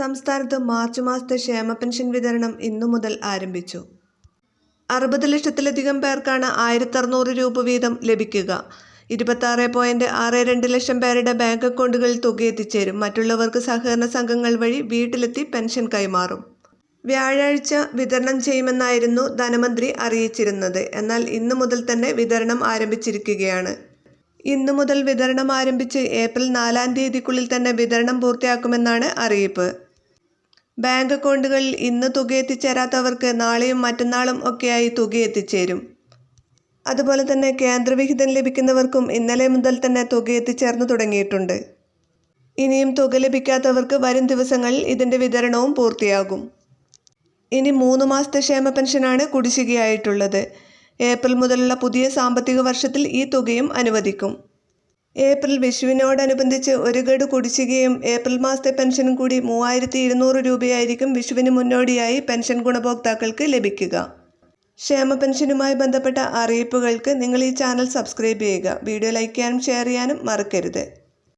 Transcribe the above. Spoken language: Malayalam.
സംസ്ഥാനത്ത് മാർച്ച് മാസത്തെ ക്ഷേമ പെൻഷൻ വിതരണം ഇന്നു മുതൽ ആരംഭിച്ചു. 60 ലക്ഷത്തിലധികം പേർക്കാണ് 1600 രൂപ വീതം ലഭിക്കുക. 26.62 ലക്ഷം പേരുടെ ബാങ്ക് അക്കൗണ്ടുകളിൽ തുക എത്തിച്ചേരും. മറ്റുള്ളവർക്ക് സഹകരണ സംഘങ്ങൾ വഴി വീട്ടിലെത്തി പെൻഷൻ കൈമാറും. വ്യാഴാഴ്ച വിതരണം ചെയ്യുമെന്നായിരുന്നു ധനമന്ത്രി അറിയിച്ചിരുന്നത്. എന്നാൽ ഇന്നു മുതൽ തന്നെ വിതരണം ആരംഭിച്ചിരിക്കുകയാണ്. ഇന്നു മുതൽ വിതരണം ആരംഭിച്ച് ഏപ്രിൽ 4-ാം തീയതിക്കുള്ളിൽ തന്നെ വിതരണം പൂർത്തിയാക്കുമെന്നാണ് അറിയിപ്പ്. ബാങ്ക് അക്കൗണ്ടുകളിൽ ഇന്ന് തുക എത്തിച്ചേരാത്തവർക്ക് നാളെയും മറ്റന്നാളും ഒക്കെയായി തുക എത്തിച്ചേരും. അതുപോലെ തന്നെ കേന്ദ്രവിഹിതം ലഭിക്കുന്നവർക്കും ഇന്നലെ മുതൽ തന്നെ തുക എത്തിച്ചേർന്നു തുടങ്ങിയിട്ടുണ്ട്. ഇനിയും തുക ലഭിക്കാത്തവർക്ക് വരും ദിവസങ്ങളിൽ ഇതിൻ്റെ വിതരണവും പൂർത്തിയാകും. ഇനി 3 മാസത്തെ ക്ഷേമ പെൻഷനാണ് കുടിശ്ശികയായിട്ടുള്ളത്. ഏപ്രിൽ മുതലുള്ള പുതിയ സാമ്പത്തിക വർഷത്തിൽ ഈ തുകയും അനുവദിക്കും. ഏപ്രിൽ വിഷുവിനോടനുബന്ധിച്ച് ഒരു ഗഡു കുടിശ്ശികയും ഏപ്രിൽ മാസത്തെ പെൻഷനും കൂടി 3200 രൂപയായിരിക്കും വിഷുവിന് മുന്നോടിയായി പെൻഷൻ ഗുണഭോക്താക്കൾക്ക് ലഭിക്കുക. ക്ഷേമ പെൻഷനുമായി ബന്ധപ്പെട്ട അറിയിപ്പുകൾക്ക് നിങ്ങൾ ഈ ചാനൽ സബ്സ്ക്രൈബ് ചെയ്യുക. വീഡിയോ ലൈക്ക് ചെയ്യാനും ഷെയർ ചെയ്യാനും മറക്കരുത്.